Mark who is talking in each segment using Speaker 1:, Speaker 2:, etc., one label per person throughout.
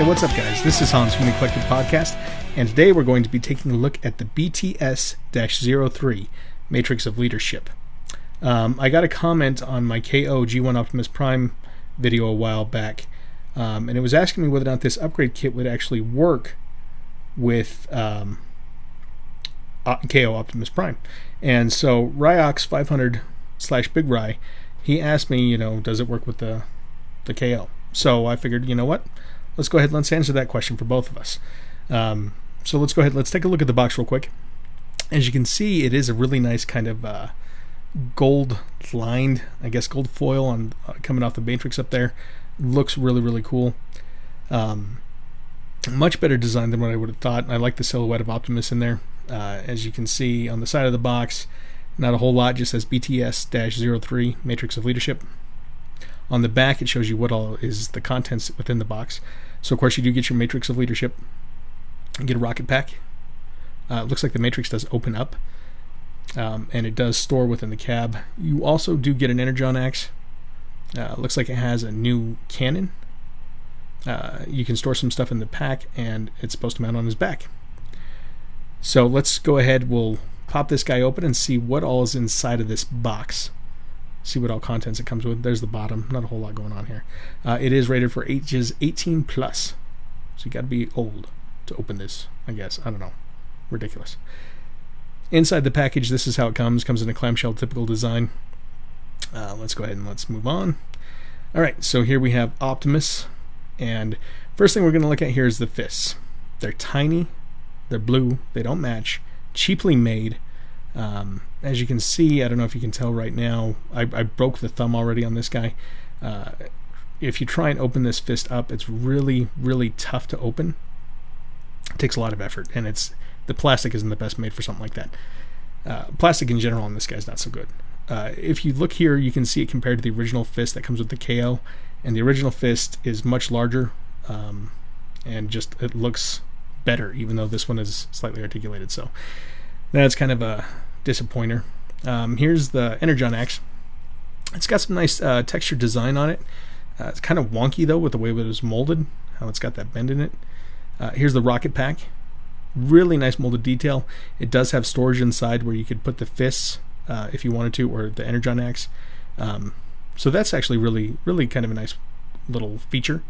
Speaker 1: Hey, what's up, guys? This is Hans from the Eclectic podcast, and today we're going to be taking a look at the BTS-03 Matrix of Leadership. I got a comment on my KO G1 Optimus Prime video a while back, and it was asking me whether or not this upgrade kit would actually work with KO Optimus Prime. And so Ryox 500/Big Ry, he asked me, does it work with the KO? So I figured, you know what? Let's go ahead and let's answer that question for both of us. So let's go ahead, let's take a look at the box real quick. As you can see, it is a really nice kind of gold lined, I guess gold foil on coming off the Matrix up there. Looks really, really cool. Much better design than what I would have thought. I like the silhouette of Optimus in there. As you can see on the side of the box, not a whole lot, just says BTS-03 Matrix of Leadership. On the back, it shows you what all is the contents within the box. So, of course, you do get your Matrix of Leadership. You get a rocket pack. Looks like the Matrix does open up, and it does store within the cab. You also do get an Energon Axe. Looks like it has a new cannon. You can store some stuff in the pack, and it's supposed to mount on his back. So let's go ahead. We'll pop this guy open and see what all is inside of this box. See what all contents it comes with. There's the bottom. Not a whole lot going on here. It is rated for ages 18 plus. So you got to be old to open this, I guess. I don't know. Ridiculous. Inside the package, this is how it comes. Comes in a clamshell typical design. Let's go ahead and let's move on. Alright, so here we have Optimus. And first thing we're going to look at here is the fists. They're tiny. They're blue. They don't match. Cheaply made. As you can see, I don't know if you can tell right now, I broke the thumb already on this guy. If you try and open this fist up, it's really, really tough to open. It takes a lot of effort, and the plastic isn't the best made for something like that. Plastic in general on this guy is not so good. If you look here, you can see it compared to the original fist that comes with the KO, and the original fist is much larger, and just it looks better, even though this one is slightly articulated. So that's kind of a disappointer. Here's the Energon Axe. It's got some nice texture design on it. It's kind of wonky though with the way it was molded, how it's got that bend in it. Here's the rocket pack. Really nice molded detail. It does have storage inside where you could put the fists if you wanted to, or the Energon Axe. So that's actually really, really kind of a nice little feature.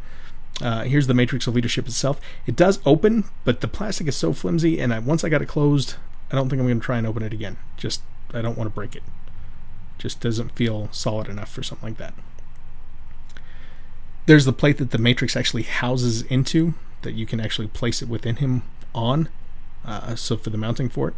Speaker 1: Here's the Matrix of Leadership itself. It does open, but the plastic is so flimsy, and once I got it closed, I don't think I'm going to try and open it again. I don't want to break it. Just doesn't feel solid enough for something like that. There's the plate that the Matrix actually houses into, that you can actually place it within him on, so for the mounting for it.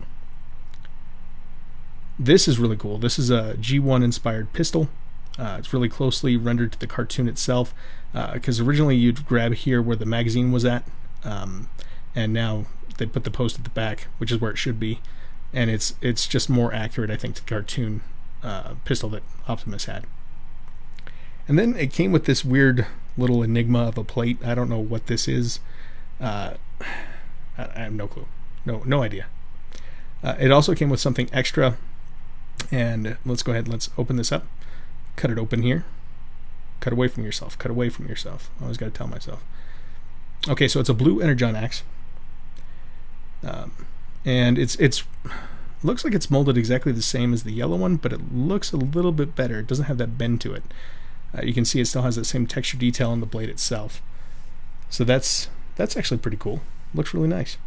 Speaker 1: This is really cool. This is a G1 inspired pistol. It's really closely rendered to the cartoon itself, because originally you'd grab here where the magazine was at, and now they put the post at the back, which is where it should be, and it's just more accurate, I think, to the cartoon pistol that Optimus had. And then it came with this weird little enigma of a plate. I don't know what this is. I have no clue. No idea. It also came with something extra, and let's go ahead and let's open this up. Cut it open here. Cut away from yourself. Cut away from yourself. I always got to tell myself. Okay, so it's a blue Energon Axe. And it's looks like it's molded exactly the same as the yellow one, but it looks a little bit better. It doesn't have that bend to it. You can see it still has that same texture detail on the blade itself. So that's actually pretty cool. Looks really nice.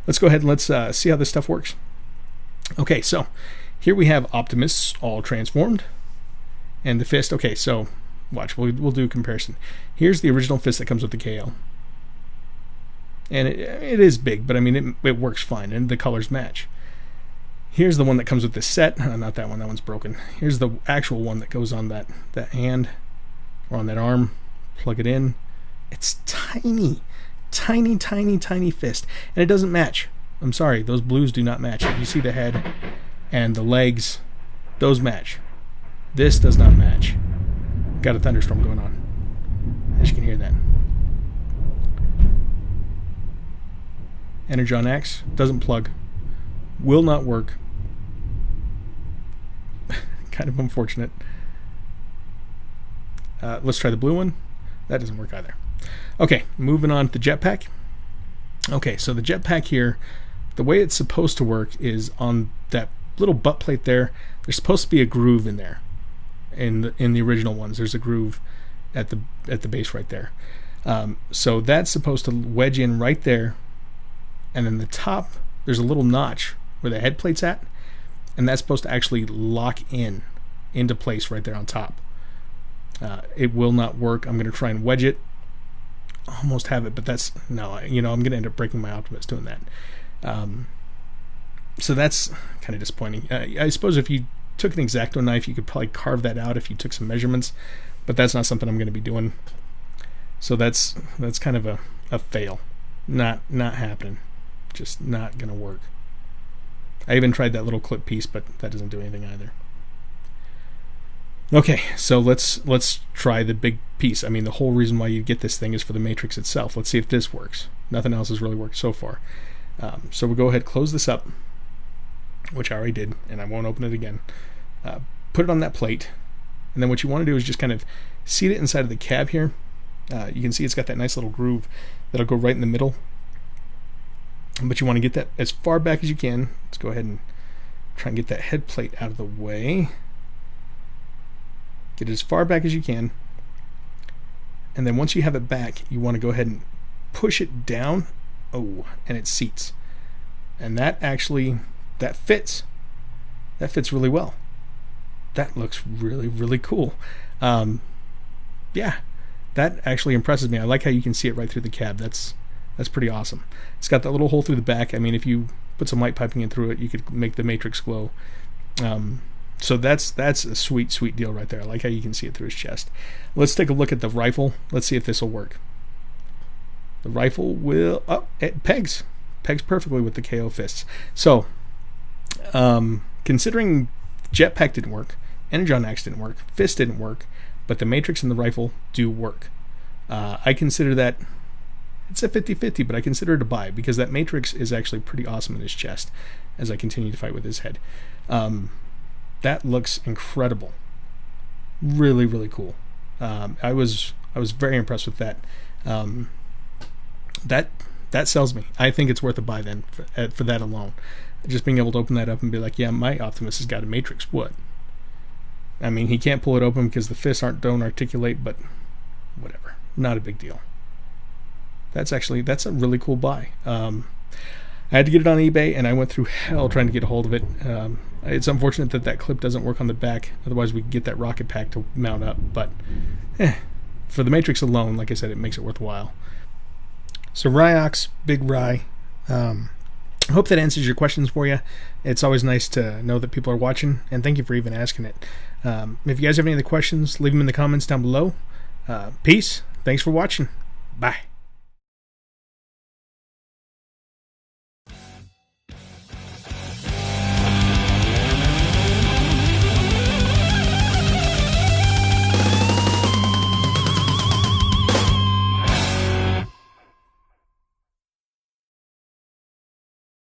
Speaker 1: Let's go ahead and let's see how this stuff works. Okay, so here we have Optimus all transformed, and the fist. Okay, so watch. We'll do a comparison. Here's the original fist that comes with the KO. And it is big, but I mean, it works fine, and the colors match. Here's the one that comes with this set. Not that one, that one's broken. Here's the actual one that goes on that hand, or on that arm. Plug it in. It's tiny, tiny, tiny, tiny fist, and it doesn't match. I'm sorry, those blues do not match. If you see the head and the legs, those match. This does not match. Got a thunderstorm going on, as you can hear that. Energon Axe doesn't plug, will not work. Kind of unfortunate. Let's try the blue one. that doesn't work either. Okay, moving on to the Jetpack. Okay, so the Jetpack here, the way it's supposed to work is on that little butt plate there. There's supposed to be a groove in there. In the original ones, there's a groove at the base right there. So that's supposed to wedge in right there, and then the top there's a little notch where the head plate's at, and that's supposed to actually lock into place right there on top. It will not work. I'm going to try and wedge it. Almost have it, but that's no. I'm going to end up breaking my Optimus doing that. So that's kind of disappointing. I suppose if you took an X-Acto knife, you could probably carve that out if you took some measurements, but that's not something I'm going to be doing. So that's kind of a fail. Not happening. Just not going to work. I even tried that little clip piece, but that doesn't do anything either. Okay, so let's try the big piece. I mean, the whole reason why you get this thing is for the matrix itself. Let's see if this works. Nothing else has really worked so far. So we'll go ahead, close this up, which I already did, and I won't open it again. Put it on that plate, and then what you want to do is just kind of seat it inside of the cab here. You can see it's got that nice little groove that'll go right in the middle. But you want to get that as far back as you can. Let's go ahead and try and get that head plate out of the way. Get it as far back as you can. And then once you have it back, you want to go ahead and push it down. Oh, and it seats. And that fits. That fits really well. That looks really, really cool. Yeah, that actually impresses me. I like how you can see it right through the cab. That's pretty awesome. It's got that little hole through the back. I mean, if you put some light piping in through it, you could make the matrix glow. So that's a sweet deal right there. I like how you can see it through his chest. Let's take a look at the rifle. Let's see if this will work. The rifle will... Oh, it pegs perfectly with the KO fists. So, considering Jetpack didn't work, Energon Axe didn't work, Fist didn't work, but the matrix and the rifle do work. I consider that... It's a 50-50, but I consider it a buy because that matrix is actually pretty awesome in his chest as I continue to fight with his head. That looks incredible. Really, really cool. I was very impressed with that. That sells me. I think it's worth a buy then for that alone. Just being able to open that up and be like, yeah, my Optimus has got a matrix. What? I mean, he can't pull it open because the fists don't articulate, but whatever. Not a big deal. That's a really cool buy. I had to get it on eBay, and I went through hell trying to get a hold of it. It's unfortunate that clip doesn't work on the back. Otherwise, we could get that rocket pack to mount up. But for the matrix alone, like I said, it makes it worthwhile. So Ryox, Big Rye. I hope that answers your questions for you. It's always nice to know that people are watching, and thank you for even asking it. If you guys have any other questions, leave them in the comments down below. Peace. Thanks for watching. Bye.